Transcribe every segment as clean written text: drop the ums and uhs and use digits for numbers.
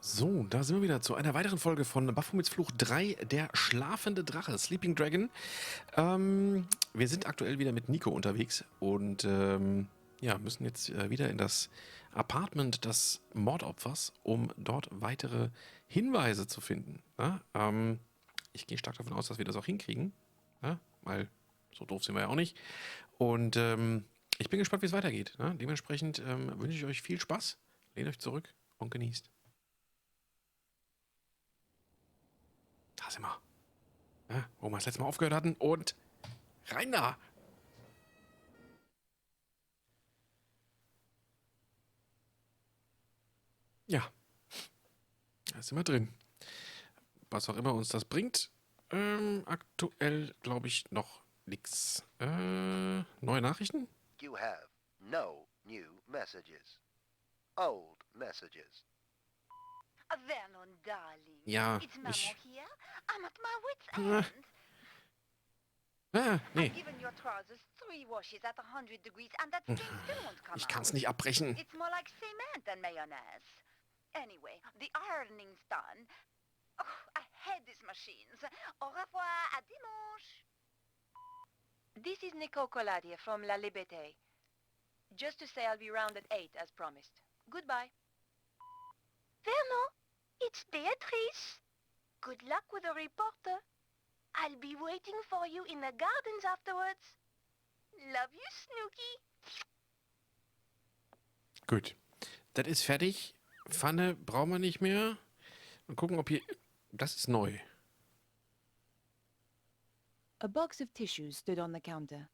So, da sind wir wieder zu einer weiteren Folge von Baphomets Fluch 3, der schlafende Drache, Sleeping Dragon. Wir sind aktuell wieder mit Nico unterwegs und ja, müssen jetzt wieder in das Apartment des Mordopfers, um dort weitere Hinweise zu finden. Ja? Ich gehe stark davon aus, dass wir das auch hinkriegen, ja? Weil so doof sind wir ja auch nicht. Und ich bin gespannt, wie es weitergeht. Ja? Dementsprechend wünsche ich euch viel Spaß, lehnt euch zurück und genießt. Da sind wir. Ja, wo wir das letzte Mal aufgehört hatten. Und rein da! Ja, da sind wir drin. Was auch immer uns das bringt. Aktuell glaube ich noch nix. Neue Nachrichten? You have no new messages. Old messages. Vernon, darling. Ja, It's Maman ich... here. I'm at my wit's end. Nee. I've given your trousers 3 washes at 100 degrees and that stain still won't come Ich out. kann's nicht abbrechen. It's more like cement than mayonnaise. Anyway, the ironing's done. Oh, I hate these machines. Au revoir, à dimanche. This is Nico Coladier from La Liberté. Just to say I'll be round at 8 as promised. Goodbye. Vernon, it's Beatrice. Good luck with the reporter. I'll be waiting for you in the gardens afterwards. Love you, Snooky. Gut. Das ist fertig. Pfanne brauchen wir nicht mehr. Mal gucken, ob hier... Das ist neu. A box of tissues stood on the counter.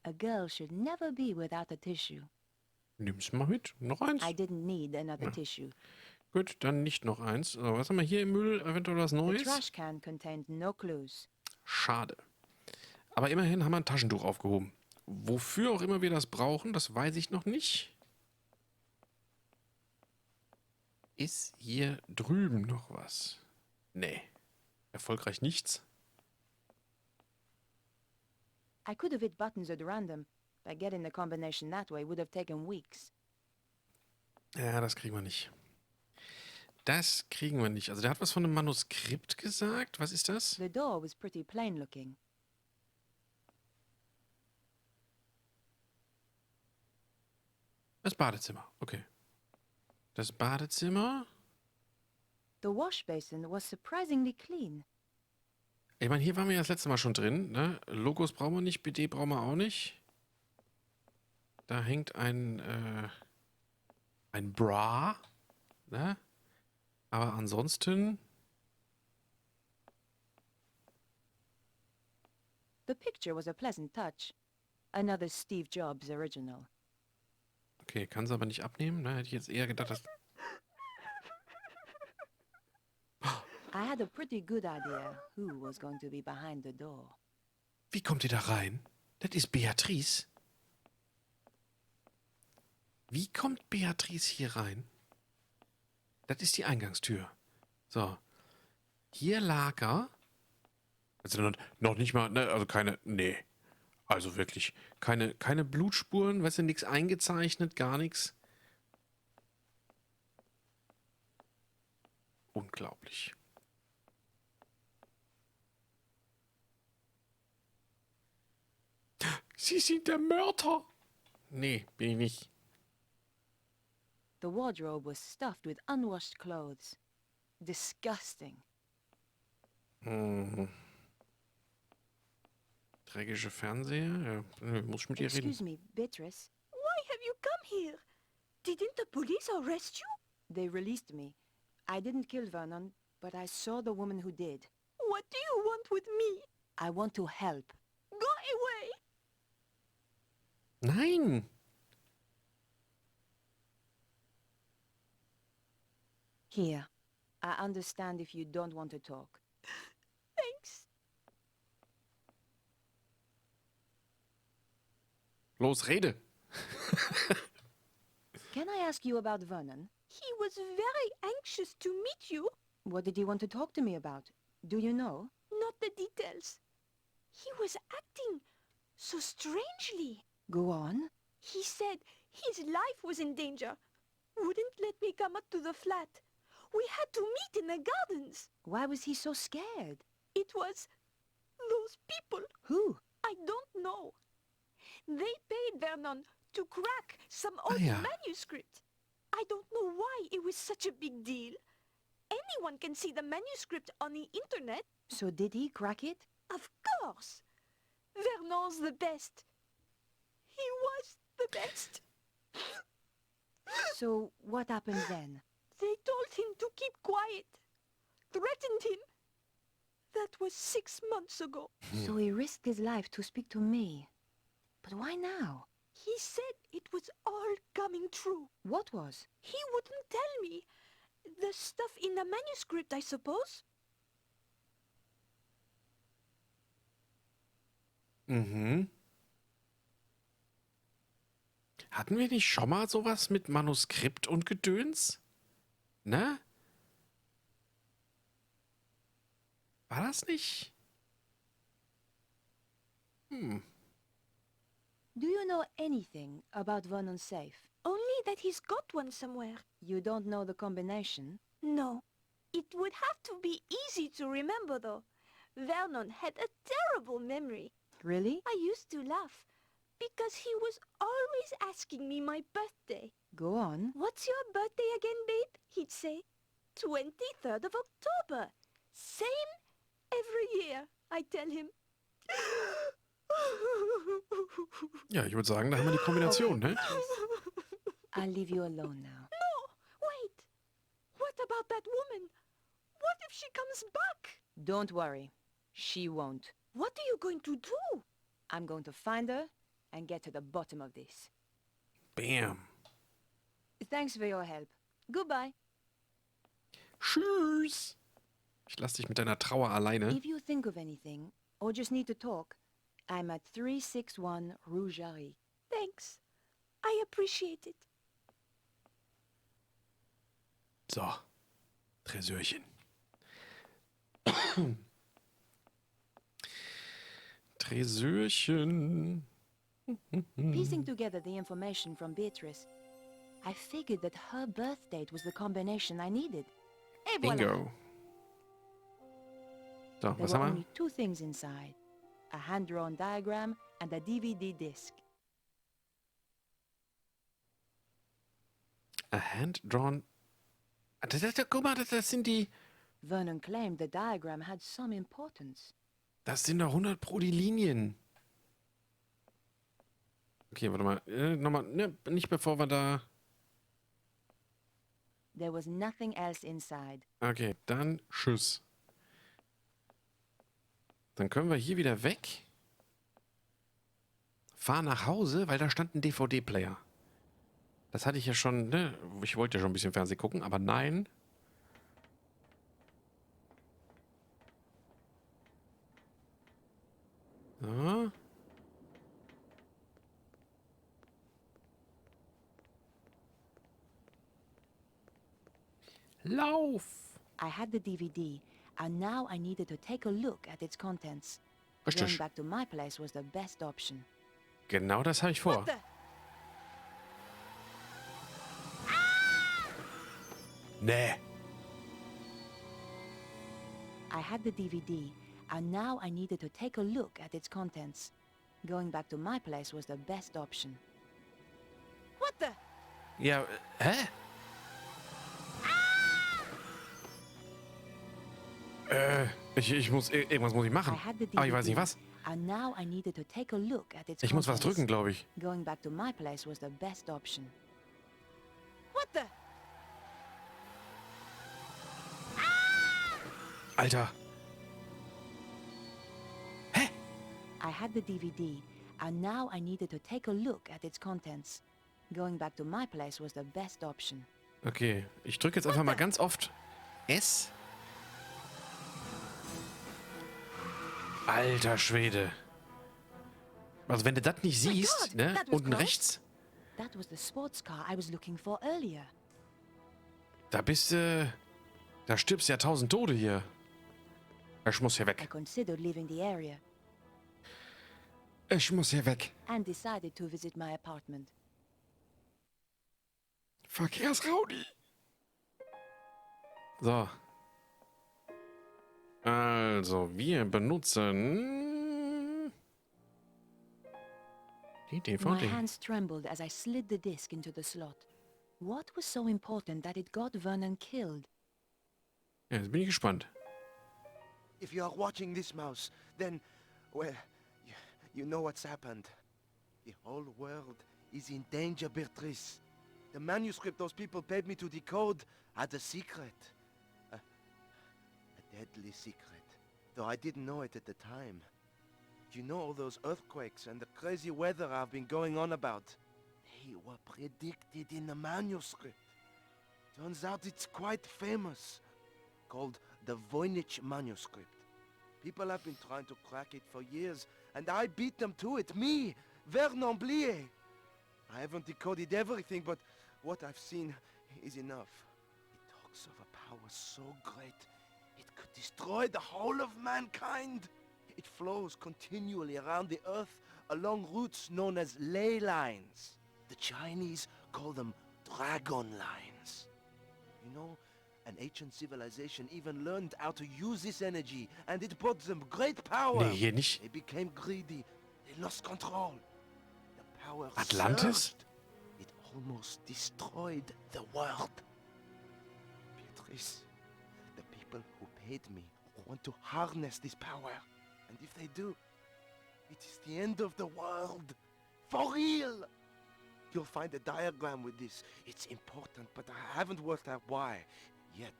A girl should never be without a tissue. Nimm's mal mit. Noch eins? I didn't need another tissue. Gut, dann nicht noch eins. So, was haben wir hier im Müll? Eventuell was The Neues? trash can contained no clues. Schade. Aber immerhin haben wir ein Taschentuch aufgehoben. Wofür auch immer wir das brauchen, das weiß ich noch nicht. Ist hier drüben noch was? Nee. Erfolgreich nichts. I could have hit buttons at random, but getting the combination that way would have taken weeks. Ja, das kriegen wir nicht. Das kriegen wir nicht. Also der hat was von einem Manuskript gesagt. Was ist das? The door was pretty plain looking. Das Badezimmer. Okay. Das Badezimmer. The wash basin was surprisingly clean. Ich meine, hier waren wir ja das letzte Mal schon drin. Ne? Logos brauchen wir nicht, BD brauchen wir auch nicht. Da hängt ein Bra. Ne? Aber ansonsten... The picture was a pleasant touch. Another Steve Jobs original. Okay, kann sie aber nicht abnehmen. Ne? Hätte ich jetzt eher gedacht, dass... I had a pretty good idea who was going to be behind the door. Wie kommt ihr da rein? Das ist Beatrice. Wie kommt Beatrice hier rein? Das ist die Eingangstür. So. Hier lag er. Also noch nicht mal, ne, also keine, nee. Also wirklich, keine Blutspuren, weißt du, nichts eingezeichnet, gar nichts. Unglaublich. Sie sind der Mörder. Nee, bin ich nicht. The wardrobe was stuffed with unwashed clothes. Disgusting. Dreckige Fernseher? Ja, muss ich mit ihr reden. Excuse me, Beatrice. Why have you come here? Didn't the police arrest you? They released me. I didn't kill Vernon, but I saw the woman who did. What do you want with me? I want to help. Go away! Nein! Here. I understand if you don't want to talk. Thanks. Los, rede! Can I ask you about Vernon? He was very anxious to meet you. What did he want to talk to me about? Do you know? Not the details. He was acting so strangely. Go on. He said his life was in danger. wouldn't let me come up to the flat. We had to meet in the gardens. Why was he so scared? It was those people. Who? I don't know. They paid Vernon to crack some old ja. manuscript. I don't know why it was such a big deal. Anyone can see the manuscript on the internet. So did he crack it? Of course. Vernon's the best. He was the best. So what happened then? They told him to keep quiet. Threatened him. That was 6 months ago. So he risked his life to speak to me. But why now? He said it was all coming true. What was? He wouldn't tell me. The stuff in the manuscript, I suppose. Mhm. Hatten wir nicht schon mal sowas mit Manuskript und Gedöns? Ne? War das nicht? Do you know anything about Vernon's safe? Only that he's got one somewhere. You don't know the combination? No. It would have to be easy to remember, though. Vernon had a terrible memory. Really? I used to laugh, because he was always asking me my birthday. Go on. What's your birthday again, babe? He'd say. 23rd of October. Same every year, I tell him. Ja, ich würde sagen, da haben wir die Kombination, ne? I'll leave you alone now. No, wait. What about that woman? What if she comes back? Don't worry. She won't. What are you going to do? I'm going to find her and get to the bottom of this. Bam. Thanks for your help. Goodbye. Tschüss. Ich lass dich mit deiner Trauer alleine. If you think of anything, or just need to talk, I'm at 361 Rue Jarry. Thanks. I appreciate it. So. Tresörchen. Tresörchen. Piecing together the information from Beatrice, I figured that her birth date was the combination I needed. Et voilà. Bingo. So, There was were haben wir? only two things inside. A hand-drawn diagram and a DVD disc. A hand-drawn... Guck mal, das sind die... Vernon claimed the diagram had some importance. Das sind doch 100 pro die Linien. Okay, warte mal. Nochmal, ne, nicht bevor wir da... There was nothing else inside. Okay, dann tschüss. Dann können wir hier wieder weg. Fahr nach Hause, weil da stand ein DVD-Player. Das hatte ich ja schon, ne? Ich wollte ja schon ein bisschen Fernsehen gucken, aber nein. So. Lauf! I had the DVD, and now I needed to take a look at its contents. Going Richtig. back to my place was the best option. Genau das habe ich vor. What the? Nee. I had the DVD, and now I needed to take a look at its contents. Going back to my place was the best option. What the? Ja, hä? Ich muss, irgendwas muss ich machen. I had the DVD, Aber ich weiß nicht was. and now I needed to take a look at its Ich muss was contents. drücken, glaube ich. Going back to my place was the best option. What the? Alter. Hä? I had the DVD, and now I needed to take a look at its contents. Going back to my place was the best option. Okay, ich drücke jetzt einfach mal ganz oft S. Alter Schwede. Also wenn du das nicht siehst, God, ne, that was unten close. rechts, That was the sports car I was looking for earlier. da bist du, da stirbst ja 1000 Tode hier. Ich muss hier I weg. considered leaving the area Ich muss hier weg. and decided to visit my apartment. Verkehrsraudi. So. Also, wir benutzen die My DVD. hands trembled as I slid the disc into the slot. What was so important that it got Vernon killed? Ja, jetzt bin ich gespannt. If you are watching this, Mouse, then, well, you know what's happened. The whole world is in danger, Beatrice. The manuscript those people paid me to decode had a secret. A deadly secret. Though I didn't know it at the time. You know all those earthquakes and the crazy weather I've been going on about? They were predicted in the manuscript. Turns out it's quite famous. Called the Voynich manuscript. People have been trying to crack it for years, and I beat them to it. Me, Vernon Blier. I haven't decoded everything, but what I've seen is enough. It talks of a power so great, it could destroy the whole of mankind. It flows continually around the earth along routes known as ley lines. The Chinese call them dragon lines. You know, an ancient civilization even learned how to use this energy, and it brought them great power. Nee, hier nicht. They became greedy. They lost control. The power Atlantis? surged. It almost destroyed the world. Beatrice, the people who paid me want to harness this power. And if they do, it is the end of the world. For real! You'll find a diagram with this. It's important, but I haven't worked out why yet.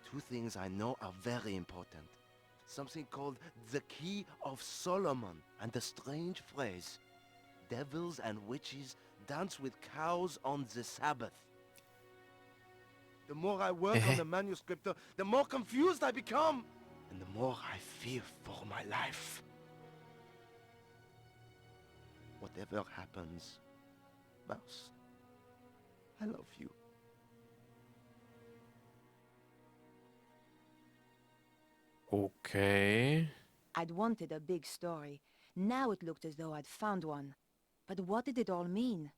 Two things I know are very important. Something called the Key of Solomon, and the strange phrase, devils and witches dance with cows on the Sabbath. The more I work on the manuscript, the more confused I become, and the more I fear for my life. Whatever happens, Mouse, I love you. Okay. I'd wanted a big story. Now it looked as though I'd found one. But what did it all mean?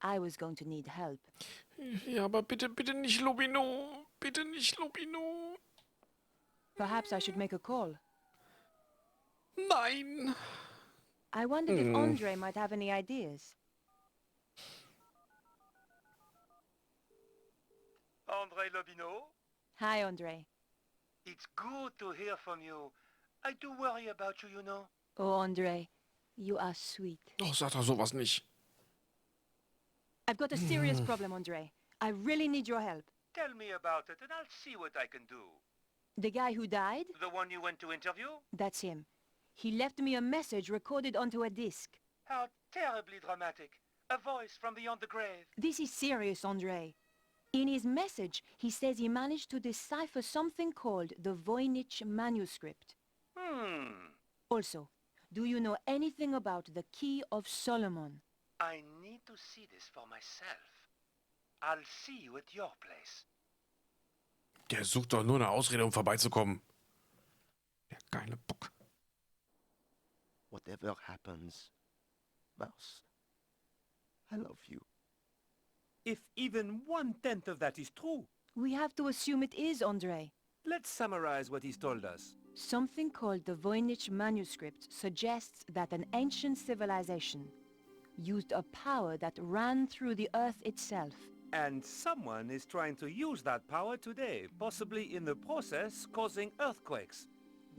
I was going to need help. Ja, aber bitte, bitte nicht Lobinau. Bitte nicht Lobinau. Perhaps I should make a call. Nein. I wondered if Andre might have any ideas. Andre Lobinau, Hi, Andre. it's good to hear from you. I do worry about you, you know. Oh, Andre, you are sweet. Oh, sag doch sowas nicht. I've got a serious problem, Andre. I really need your help. Tell me about it and I'll see what I can do. The guy who died? The one you went to interview? That's him. He left me a message recorded onto a disc. How terribly dramatic. A voice from beyond the grave. This is serious, Andre. In his message, he says he managed to decipher something called the Voynich manuscript. Also, do you know anything about the Key of Solomon? I need to see this for myself. I'll see you at your place. Der sucht doch nur eine Ausrede, um vorbeizukommen. Der geile Bock. Whatever happens, Mouse, I love you. If even 1/10 of that is true, We have to assume it is, Andre. let's summarize what he's told us. Something called the Voynich manuscript suggests that an ancient civilization used a power that ran through the earth itself. And someone is trying to use that power today, possibly in the process causing earthquakes.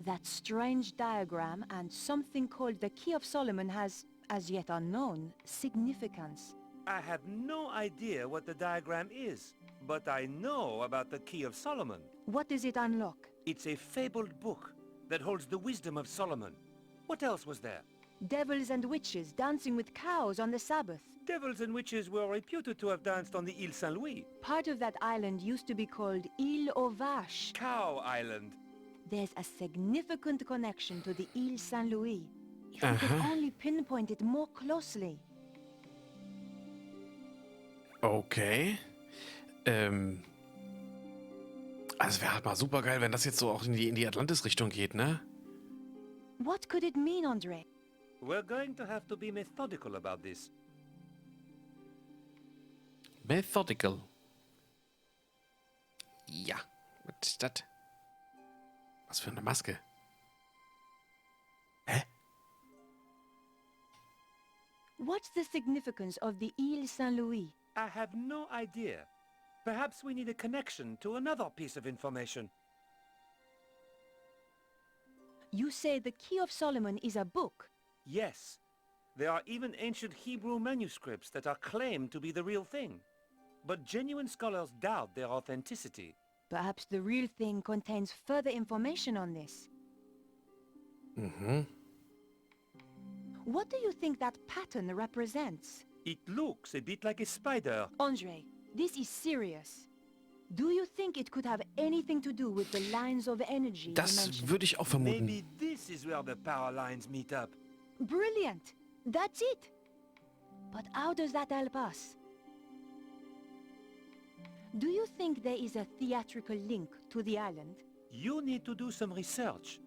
That strange diagram and something called the Key of Solomon has, as yet unknown, significance. I have no idea what the diagram is, but I know about the Key of Solomon. What does it unlock? It's a fabled book that holds the wisdom of Solomon. What else was there? Devils and witches dancing with cows on the Sabbath. Devils and witches were reputed to have danced on the Île Saint-Louis, Part of that island used to be called Île aux Vaches. Cow Island. There's a significant connection to the Île Saint-Louis. If we could only pinpoint it more closely. Okay. Also wäre halt mal super geil, wenn das jetzt so auch in die Atlantis-Richtung geht, ne? What could it mean, Andre? We're going to have to be methodical about this. Methodical. Ja, was ist das? Was für eine Maske? Hä? What's the significance of the Ile Saint-Louis? I have no idea. Perhaps we need a connection to another piece of information. You say the Key of Solomon is a book. Yes. There are even ancient Hebrew manuscripts that are claimed to be the real thing. But genuine scholars doubt their authenticity. Perhaps the real thing contains further information on this. Mhm. What do you think that pattern represents? It looks a bit like a spider. Andre, this is serious. Do you think it could have anything to do with the lines of energy you Das mentioned? würde ich auch vermuten. Maybe this is where the power lines meet up. Brilliant! That's it! But how does that help us? Do you think there is a theatrical link to the island? You need to do some research.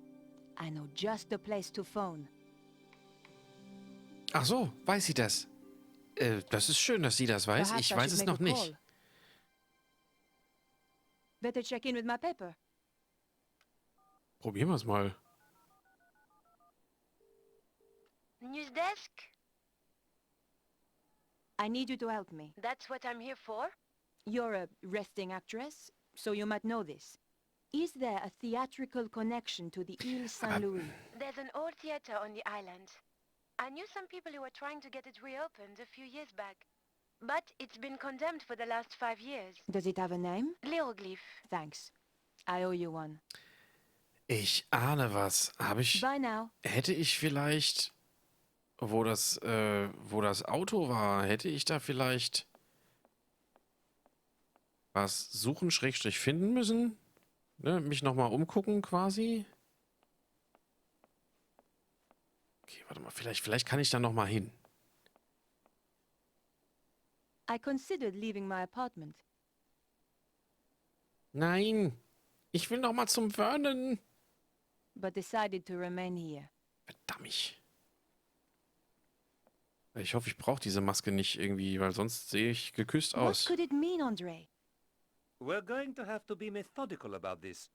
I know just the place to phone. Ach so, weiß sie das? Das ist schön, dass sie das weiß. Perhaps Ich I weiß should es make noch a nicht. call. Better check in with my paper. Probieren wir es mal. News desk? I need you to help me. That's what I'm here for? You're a resting actress, so you might know this. Is there a theatrical connection to the Ile Saint-Louis? There's an old theater on the island. I knew some people who were trying to get it reopened a few years back. But it's been condemned for the last 5 years. Does it have a name? Hieroglyph. Thanks. I owe you one. Ich ahne was. Bye now. Hätte ich vielleicht, wo das Auto war, hätte ich da vielleicht was suchen, Schrägstrich finden müssen? Ne, mich nochmal umgucken quasi? Okay, warte mal, vielleicht kann ich da nochmal hin. I considered leaving my apartment. Nein, ich will nochmal zum Vernon. But decided to remain here. Verdammt. Ich hoffe, ich brauche diese Maske nicht irgendwie, weil sonst sehe ich geküsst What aus. could it mean, Andre? We're going to have to be methodical about this.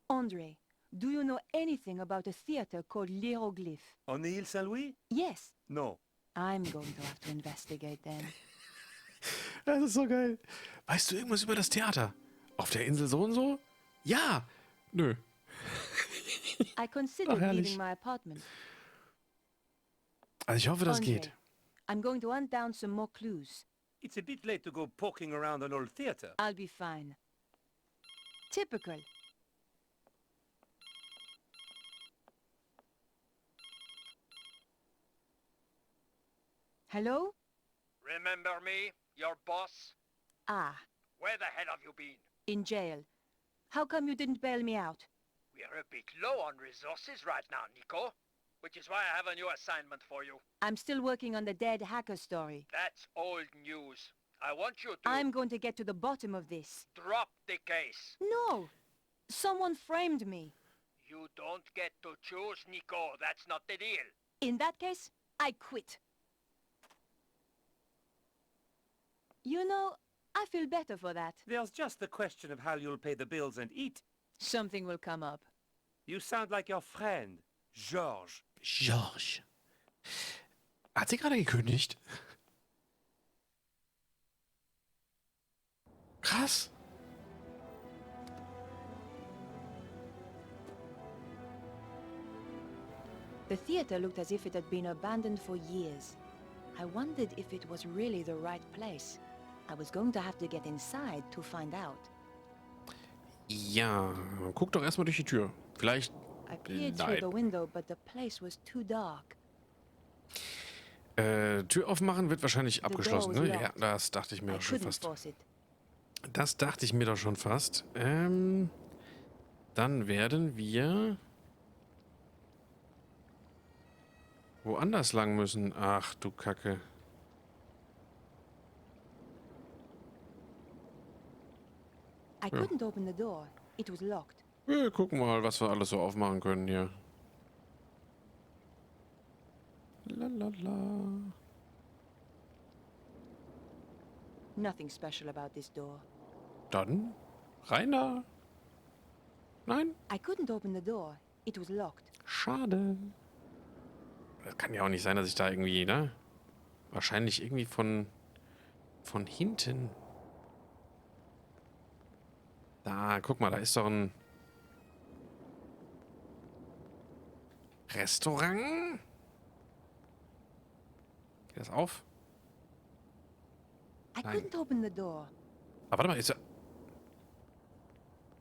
Andre, do you know anything about a theater called Hieroglyph? On the Ile Saint-Louis? Yes. No. I'm going to have to investigate then. Das ist so geil. Weißt du irgendwas über das Theater? Auf der Insel so und so? Ja. Nö. I considered Ach, herrlich. leaving my apartment. Also ich hoffe, das Andre, geht. I'm going to hunt down some more clues. It's a bit late to go poking around an old theater. I'll be fine. Typical. Hello? Remember me, your boss? Ah, Where the hell have you been? in jail. How come you didn't bail me out? We're a bit low on resources right now, Nico. Which is why I have a new assignment for you. I'm still working on the dead hacker story. That's old news. I want you to I'm going to get to the bottom of this. drop the case. No! Someone framed me. You don't get to choose, Nico. That's not the deal. In that case, I quit. You know, I feel better for that. There's just the question of how you'll pay the bills and eat. Something will come up. You sound like your friend, George. George. Hat sie gerade gekündigt? Krass. The theater looked as if it had been abandoned for years. I wondered if it was really the right place. I was going to have to get inside to find out. Ja, guck doch erstmal durch die Tür. Vielleicht. I peered through the window, but the place was too dark. Tür aufmachen wird wahrscheinlich abgeschlossen, door ne? was Ja, locked. das dachte ich mir I doch schon couldn't fast. force it. Das dachte ich mir doch schon fast. Dann werden wir woanders lang müssen. Ach du Kacke. I couldn't open the door. It was locked. Wir gucken mal, was wir alles so aufmachen können hier. Lalala. Nothing special about this door. Dann rein da. Nein? I couldn't open the door. It was locked. Schade. Das kann ja auch nicht sein, dass ich da irgendwie, ne? Wahrscheinlich irgendwie von hinten. Da, guck mal, da ist doch ein Restaurant. Geht das auf? I Nein. couldn't open the door. Aber warte mal, ist ja...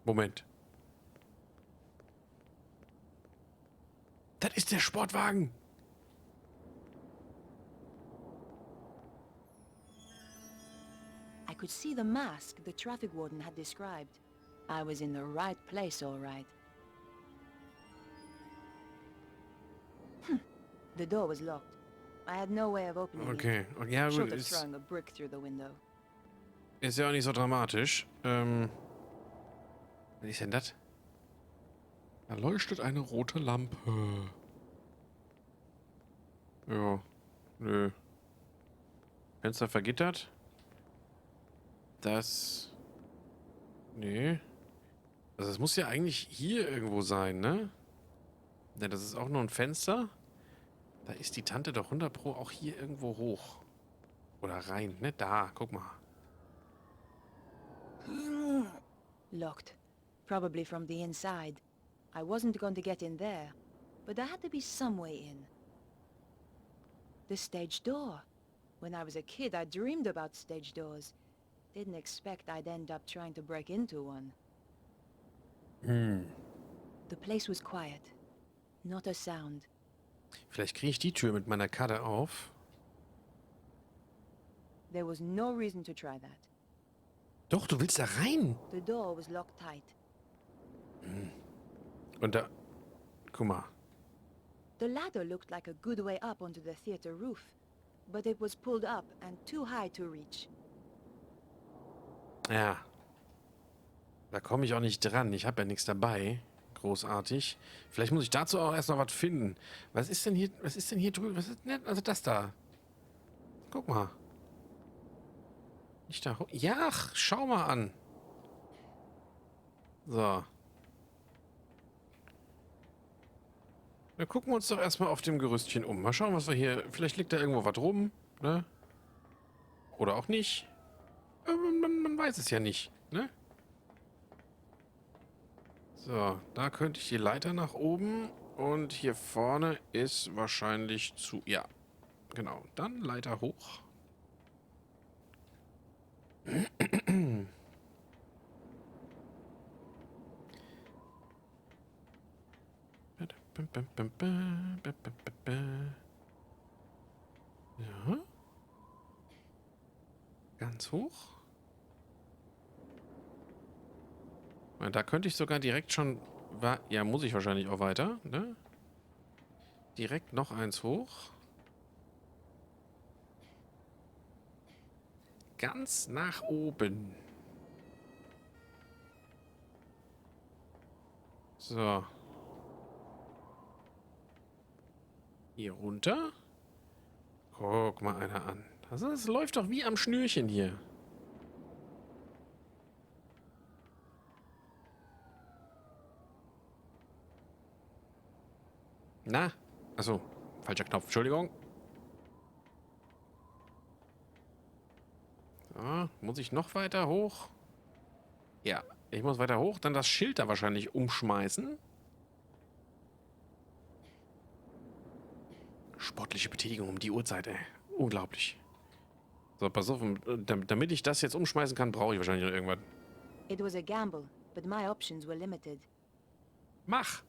Moment. Das ist der Sportwagen. I could see the mask the traffic warden had described. I was in the right place, all right. The door was locked. I had no way of opening Okay. it. Ja, gut, Short of ist throwing a brick through the window. ja auch nicht so dramatisch. Was ist denn das? Da leuchtet eine rote Lampe. Ja. Nö. Fenster vergittert. Das... Nee. Also es muss ja eigentlich hier irgendwo sein, ne? Ja, das ist auch nur ein Fenster. Da ist die Tante doch 100 Pro auch hier irgendwo hoch. Oder rein, ne? Da, guck mal. Locked. Probably from the inside. I wasn't going to get in there, but there had to be some way in. The stage door. When I was a kid, I dreamed about stage doors. Didn't expect I'd end up trying to break into one. The place was quiet. Not a sound. Vielleicht kriege ich die Tür mit meiner Karte auf. There was no reason to try that. Doch, du willst da rein. The door was locked tight. Und da... Guck mal. The ladder looked like a good way up onto the theater roof, but it was pulled up and too high to reach. Ja. Da komme ich auch nicht dran. Ich habe ja nichts dabei. Großartig. Vielleicht muss ich dazu auch erst noch was finden. Was ist denn hier drüben? Was ist denn... Also das da. Guck mal. Nicht da hoch. Ja, ach, schau mal an. So. Dann gucken wir uns doch erstmal auf dem Gerüstchen um. Mal schauen, was wir hier... Vielleicht liegt da irgendwo was rum, ne? Oder auch nicht. Man weiß es ja nicht, ne? So, da könnte ich die Leiter nach oben. Und hier vorne ist wahrscheinlich zu... Ja, genau. Dann Leiter hoch. Ja. Ganz hoch. Da könnte ich sogar direkt schon... Ja, muss ich wahrscheinlich auch weiter, ne? Direkt noch eins hoch. Ganz nach oben. So. Hier runter. Guck mal einer an. Also, es läuft doch wie am Schnürchen hier. Na? Achso, falscher Knopf. Entschuldigung. So, muss ich noch weiter hoch? Ja, ich muss weiter hoch. Dann das Schild da wahrscheinlich umschmeißen. Sportliche Betätigung um die Uhrzeit, ey. Unglaublich. So, pass auf. Damit ich das jetzt umschmeißen kann, brauche ich wahrscheinlich noch irgendwas. It was a gamble, but my options were limited. Mach!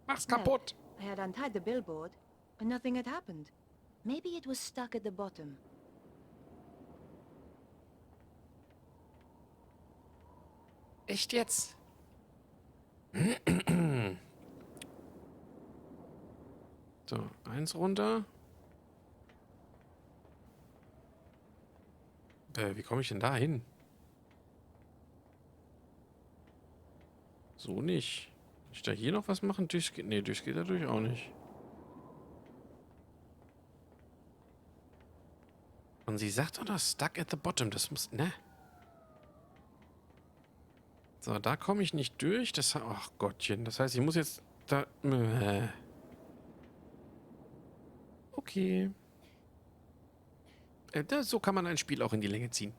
Mach's Well, kaputt! I had untied the billboard, but nothing had happened. Maybe it was stuck at the bottom. Echt jetzt? So, eins runter. Wie komme ich denn da hin? So nicht. Kann ich da hier noch was machen? Nee, durchs geht dadurch auch nicht. Und sie sagt doch noch stuck at the bottom. Das muss, ne? So, da komme ich nicht durch. Das, ach Gottchen. Das heißt, ich muss jetzt da... Okay. So kann man ein Spiel auch in die Länge ziehen.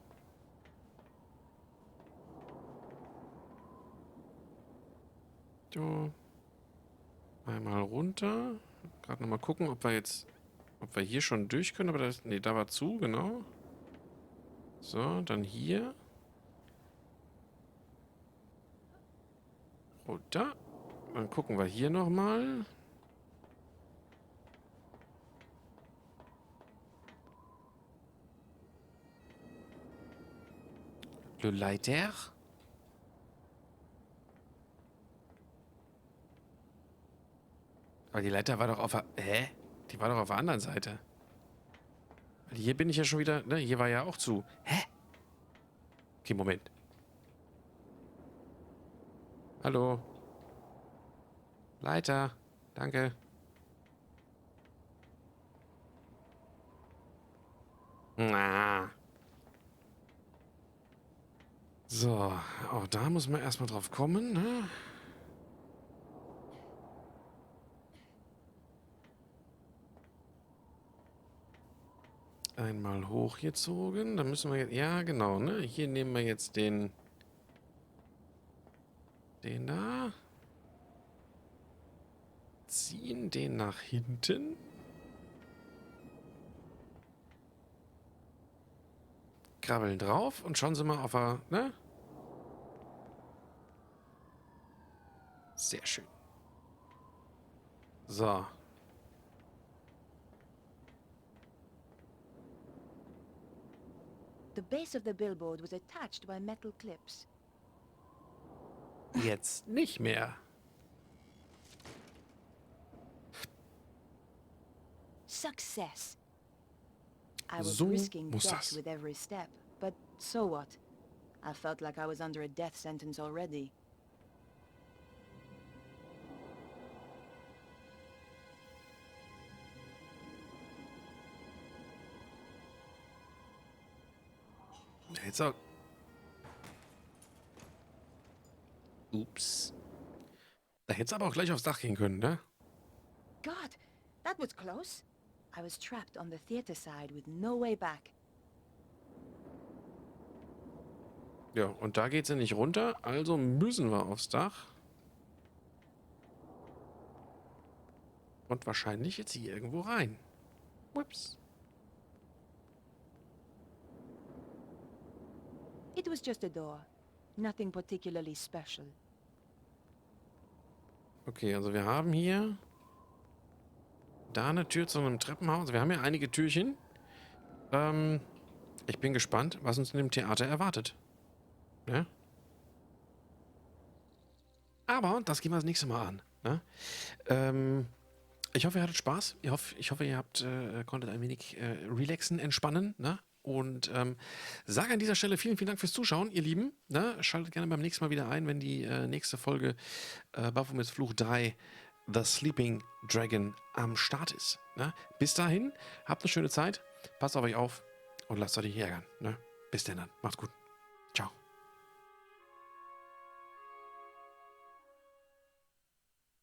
So. Einmal runter. Gerade nochmal gucken, ob wir hier schon durch können. Aber das, nee, da war zu, genau. So, dann hier. Runter. Dann gucken wir hier nochmal. Le Leiter. Aber die Leiter war doch auf der... Hä? Die war doch auf der anderen Seite. Hier bin ich ja schon wieder... Ne, hier war ja auch zu. Hä? Okay, Moment. Hallo. Leiter. Danke. Na. So, auch da muss man erstmal drauf kommen, ne? Einmal hochgezogen. Dann müssen wir jetzt... Ja, genau, ne? Hier nehmen wir jetzt den da. Ziehen den nach hinten. Krabbeln drauf und schon sind wir auf der... Ne? Sehr schön. So. The base of the billboard was attached by metal clips. Jetzt nicht mehr. Success. I was So risking muss death das. with every step, but so what? I felt like I was under a death sentence already. Jetzt auch. Ups. Da hätte es aber auch gleich aufs Dach gehen können, ne? God, that was close. I was trapped on the theater side with no way back. Ja, und da geht sie nicht runter, also müssen wir aufs Dach. Und wahrscheinlich jetzt hier irgendwo rein. Ups. It was just a door. Nothing particularly special. Okay, also wir haben hier da eine Tür zu einem Treppenhaus. Wir haben ja einige Türchen. Ich bin gespannt, was uns in dem Theater erwartet. Ne? Aber das gehen wir das nächste Mal an. Ne? Ich hoffe, ihr hattet Spaß. Ich hoffe, ihr konntet ein wenig relaxen, entspannen. Ne? Und sage an dieser Stelle vielen, vielen Dank fürs Zuschauen, ihr Lieben. Ne? Schaltet gerne beim nächsten Mal wieder ein, wenn die nächste Folge Baphomets Fluch 3 The Sleeping Dragon am Start ist. Ne? Bis dahin, habt eine schöne Zeit, passt auf euch auf und lasst euch nicht ärgern. Ne? Bis denn dann, macht's gut.